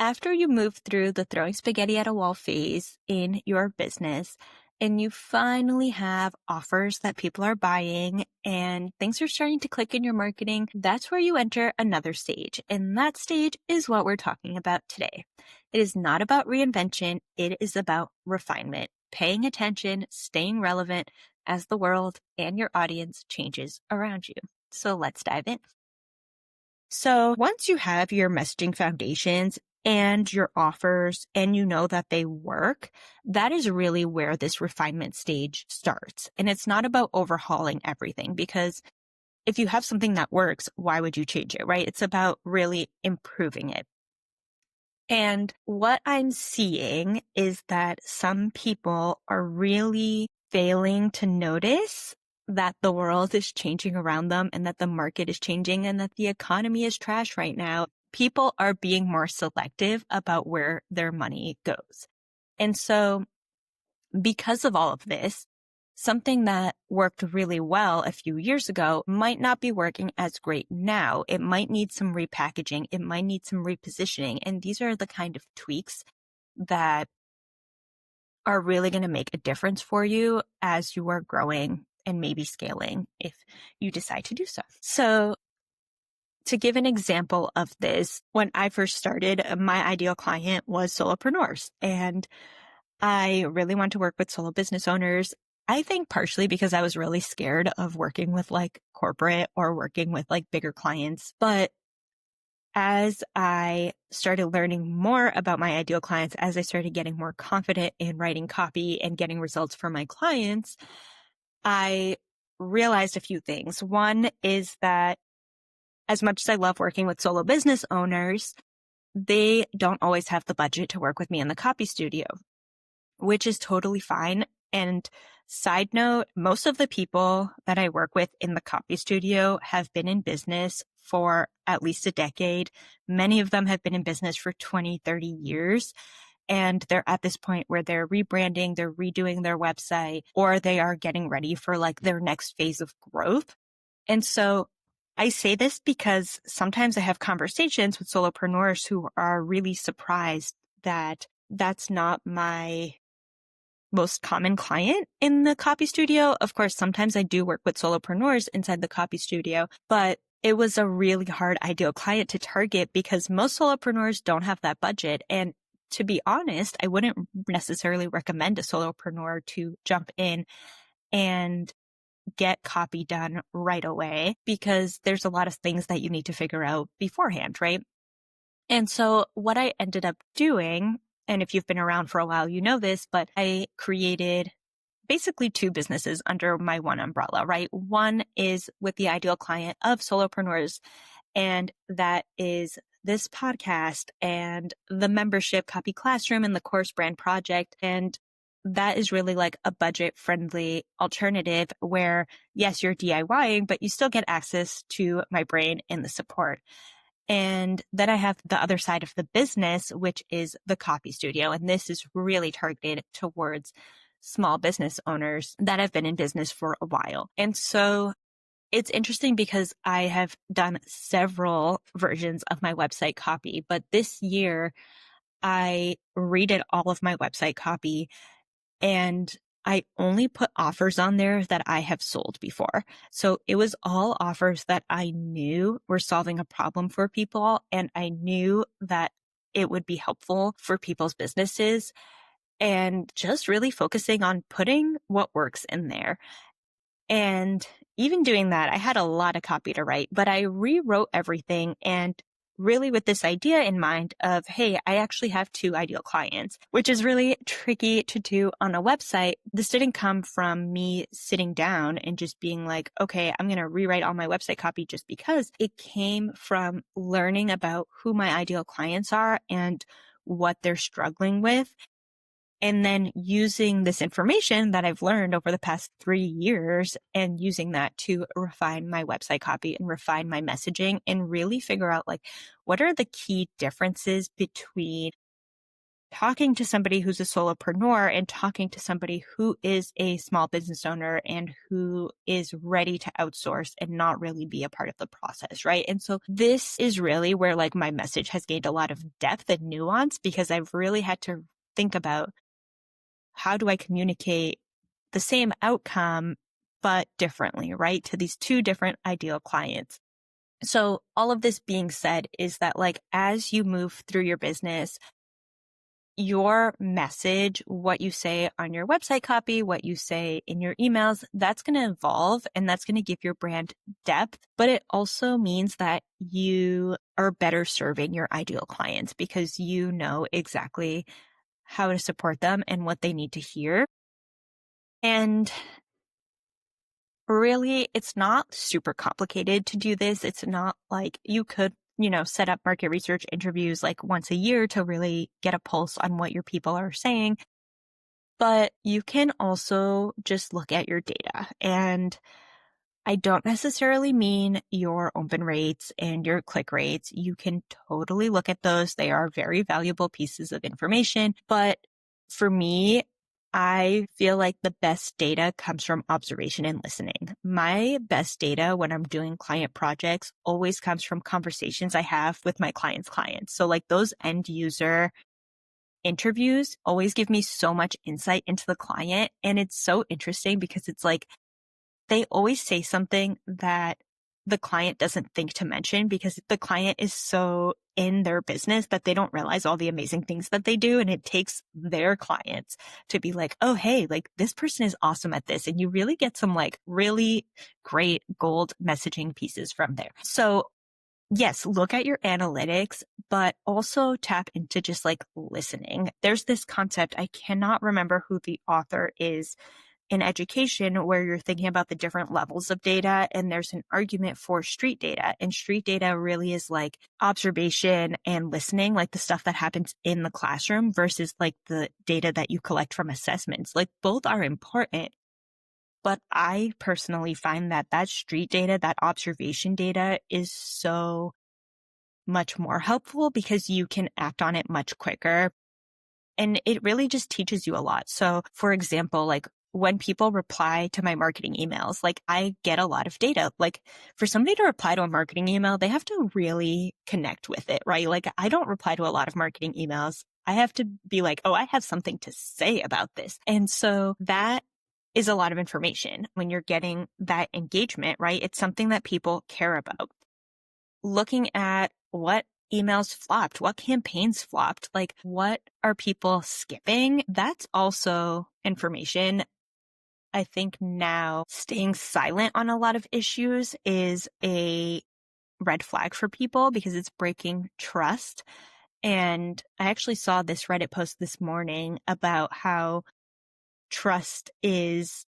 after you move through the throwing spaghetti at a wall phase in your business and you finally have offers that people are buying and things are starting to click in your marketing, that's where you enter another stage. And that stage is what we're talking about today. It is not about reinvention. It is about refinement, paying attention, staying relevant as the world and your audience changes around you. So let's dive in. So once you have your messaging foundations and your offers and you know that they work, that is really where this refinement stage starts. And it's not about overhauling everything, because if you have something that works, why would you change it, right? It's about really improving it. And what I'm seeing is that some people are really failing to notice that the world is changing around them and that the market is changing and that the economy is trash right now. People are being more selective about where their money goes. And so because of all of this, something that worked really well a few years ago might not be working as great now. It might need some repackaging. It might need some repositioning. And these are the kind of tweaks that are really going to make a difference for you as you are growing and maybe scaling if you decide to do so. So to give an example of this, when I first started, my ideal client was solopreneurs, and I really want to work with solo business owners. I think partially because I was really scared of working with like corporate or working with like bigger clients. But as I started learning more about my ideal clients, as I started getting more confident in writing copy and getting results for my clients, I realized a few things. One is that as much as I love working with solo business owners, they don't always have the budget to work with me in the copy studio, which is totally fine. And side note, most of the people that I work with in the copy studio have been in business for at least a decade. Many of them have been in business for 20, 30 years. And they're at this point where they're rebranding, they're redoing their website, or they are getting ready for like their next phase of growth. And so I say this because sometimes I have conversations with solopreneurs who are really surprised that that's not my most common client in the copy studio. Of course, sometimes I do work with solopreneurs inside the copy studio, but it was a really hard ideal client to target because most solopreneurs don't have that budget. And to be honest, I wouldn't necessarily recommend a solopreneur to jump in and get copy done right away because there's a lot of things that you need to figure out beforehand, right? And so what I ended up doing, and if you've been around for a while, you know this, but I created basically two businesses under my one umbrella, right? One is with the ideal client of solopreneurs, and that is this podcast and the membership Copy Classroom and the course brand project. And that is really like a budget friendly alternative where, yes, you're DIYing, but you still get access to my brain and the support. And then I have the other side of the business, which is the copy studio. And this is really targeted towards small business owners that have been in business for a while. And so it's interesting because I have done several versions of my website copy, but this year I redid all of my website copy and I only put offers on there that I have sold before. So it was all offers that I knew were solving a problem for people, and I knew that it would be helpful for people's businesses, and just really focusing on putting what works in there. And even doing that, I had a lot of copy to write, but I rewrote everything, and really with this idea in mind of, hey, I actually have two ideal clients, which is really tricky to do on a website. This didn't come from me sitting down and just being like, okay, I'm going to rewrite all my website copy just because. It came from learning about who my ideal clients are and what they're struggling with. And then using this information that I've learned over the past 3 years and using that to refine my website copy and refine my messaging and really figure out like, what are the key differences between talking to somebody who's a solopreneur and talking to somebody who is a small business owner and who is ready to outsource and not really be a part of the process, right? And so this is really where like my message has gained a lot of depth and nuance, because I've really had to think about, how do I communicate the same outcome, but differently, right? To these two different ideal clients. So all of this being said is that like, as you move through your business, your message, what you say on your website copy, what you say in your emails, that's going to evolve and that's going to give your brand depth. But it also means that you are better serving your ideal clients because you know exactly how to support them and what they need to hear. And really, it's not super complicated to do this. It's not like you could, set up market research interviews like once a year to really get a pulse on what your people are saying. But you can also just look at your data. And I don't necessarily mean your open rates and your click rates. You can totally look at those. They are very valuable pieces of information. But for me, I feel like the best data comes from observation and listening. My best data when I'm doing client projects always comes from conversations I have with my clients' clients. So like those end user interviews always give me so much insight into the client. And it's so interesting because it's like, they always say something that the client doesn't think to mention because the client is so in their business that they don't realize all the amazing things that they do. And it takes their clients to be like, oh, hey, like this person is awesome at this. And you really get some like really great gold messaging pieces from there. So yes, look at your analytics, but also tap into just like listening. There's this concept, I cannot remember who the author is, in education, where you're thinking about the different levels of data, and there's an argument for street data. And street data really is like observation and listening, like the stuff that happens in the classroom versus like the data that you collect from assessments. Like both are important. But I personally find that that street data, that observation data is so much more helpful because you can act on it much quicker. And it really just teaches you a lot. So for example, like when people reply to my marketing emails, like I get a lot of data. Like for somebody to reply to a marketing email, they have to really connect with it, right? Like I don't reply to a lot of marketing emails. I have to be like, oh, I have something to say about this. And so that is a lot of information when you're getting that engagement, right? It's something that people care about. Looking at what emails flopped, what campaigns flopped, like what are people skipping? That's also information. I think now staying silent on a lot of issues is a red flag for people because it's breaking trust. And I actually saw this Reddit post this morning about how trust is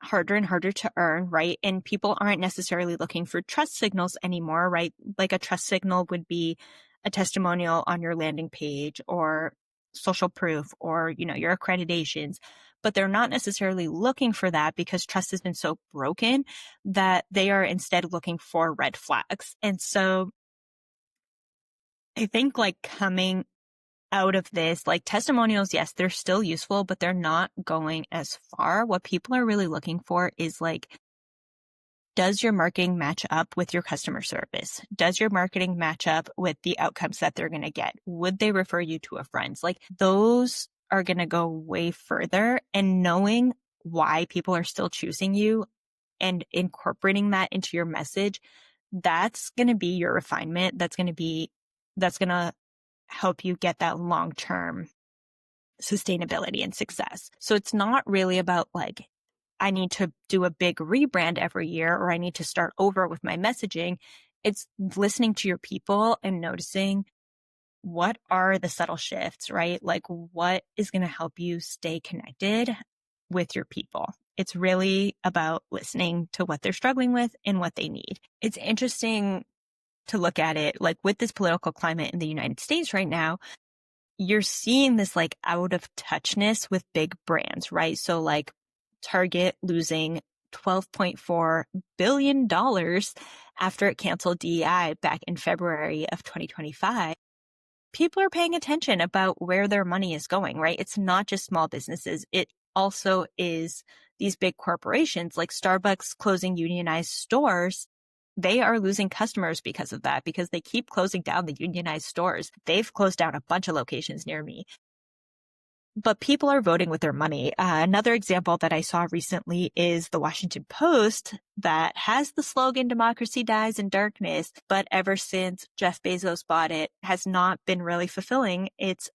harder and harder to earn, right? And people aren't necessarily looking for trust signals anymore, right? Like a trust signal would be a testimonial on your landing page or social proof or, your accreditations, but they're not necessarily looking for that because trust has been so broken that they are instead looking for red flags. And so I think like coming out of this, like testimonials, yes, they're still useful, but they're not going as far. What people are really looking for is like, does your marketing match up with your customer service? Does your marketing match up with the outcomes that they're going to get? Would they refer you to a friend? Like those are going to go way further, and knowing why people are still choosing you and incorporating that into your message, that's going to be your refinement. That's going to help you get that long-term sustainability and success. So it's not really about like, I need to do a big rebrand every year or I need to start over with my messaging. It's listening to your people and noticing what are the subtle shifts, right? Like what is going to help you stay connected with your people. It's really about listening to what they're struggling with and what they need. It's interesting to look at it like with this political climate in the United States right now, you're seeing this like out of touchness with big brands, right? So like Target losing $12.4 billion after it canceled DEI back in February of 2025. people are paying attention about where their money is going, right? It's not just small businesses. It also is these big corporations like Starbucks closing unionized stores. They are losing customers because of that, because they keep closing down the unionized stores. They've closed down a bunch of locations near me. But people are voting with their money. Another example that I saw recently is the Washington Post that has the slogan, "Democracy dies in darkness," but ever since Jeff Bezos bought it, has not been really fulfilling its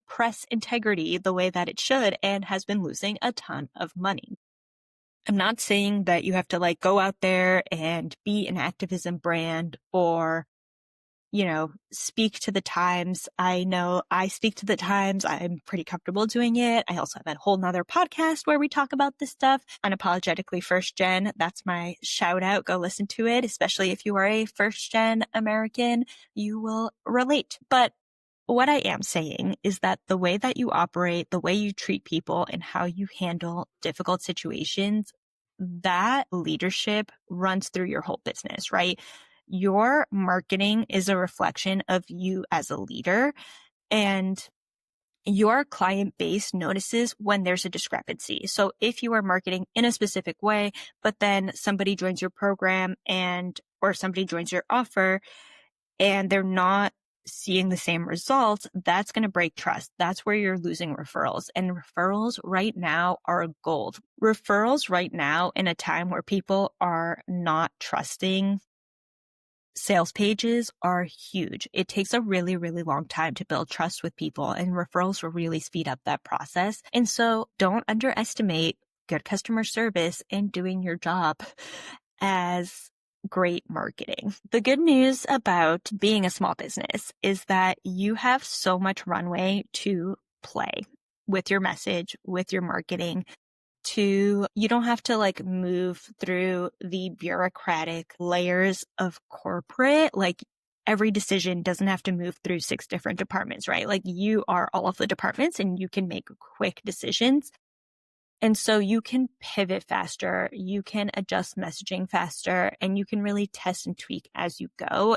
press integrity the way that it should, and has been losing a ton of money. I'm not saying that you have to like go out there and be an activism brand or, speak to the times. I know I speak to the times. I'm pretty comfortable doing it. I also have a whole nother podcast where we talk about this stuff. Unapologetically First Gen. That's my shout out. Go listen to it. Especially if you are a first gen American, you will relate. But what I am saying is that the way that you operate, the way you treat people, and how you handle difficult situations, that leadership runs through your whole business, right? Your marketing is a reflection of you as a leader, and your client base notices when there's a discrepancy. So if you are marketing in a specific way, but then somebody joins your program or somebody joins your offer and they're not seeing the same results, that's going to break trust. That's where you're losing referrals. And referrals right now are gold. Referrals right now, in a time where people are not trusting sales pages, are huge. It takes a really, really long time to build trust with people, and referrals will really speed up that process. And so don't underestimate good customer service and doing your job as great marketing. The good news about being a small business is that you have so much runway to play with your message, with your marketing. You don't have to like move through the bureaucratic layers of corporate. Like every decision doesn't have to move through 6 different departments, right? Like you are all of the departments and you can make quick decisions. And so you can pivot faster, you can adjust messaging faster, and you can really test and tweak as you go.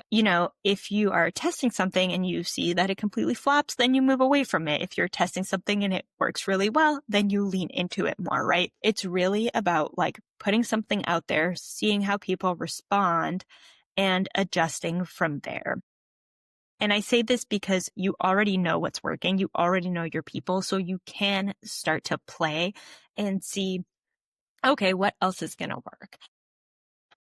If you are testing something and you see that it completely flops, then you move away from it. If you're testing something and it works really well, then you lean into it more, right? It's really about like putting something out there, seeing how people respond, and adjusting from there. And I say this because you already know what's working. You already know your people. So you can start to play and see, okay, what else is going to work?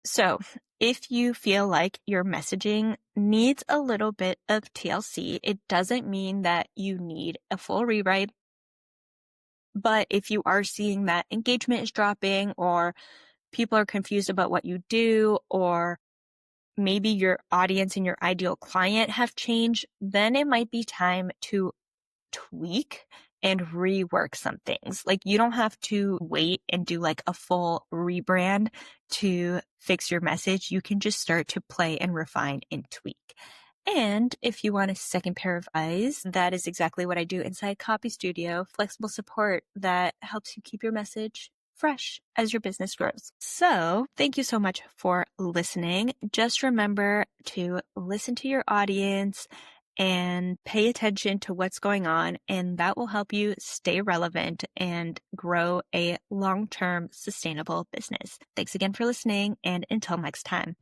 So if you feel like your messaging needs a little bit of TLC, it doesn't mean that you need a full rewrite. But if you are seeing that engagement is dropping, or people are confused about what you do, or maybe your audience and your ideal client have changed, then it might be time to tweak and rework some things. Like you don't have to wait and do like a full rebrand to fix your message. You can just start to play and refine and tweak. And if you want a second pair of eyes, that is exactly what I do inside Copy Studio, flexible support that helps you keep your message fresh as your business grows. So thank you so much for listening. Just remember to listen to your audience and pay attention to what's going on, and that will help you stay relevant and grow a long-term sustainable business. Thanks again for listening, and until next time.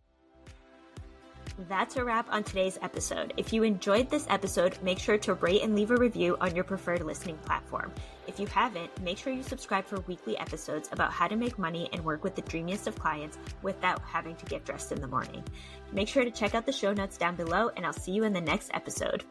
That's a wrap on today's episode. If you enjoyed this episode, make sure to rate and leave a review on your preferred listening platform. If you haven't, make sure you subscribe for weekly episodes about how to make money and work with the dreamiest of clients without having to get dressed in the morning. Make sure to check out the show notes down below, and I'll see you in the next episode.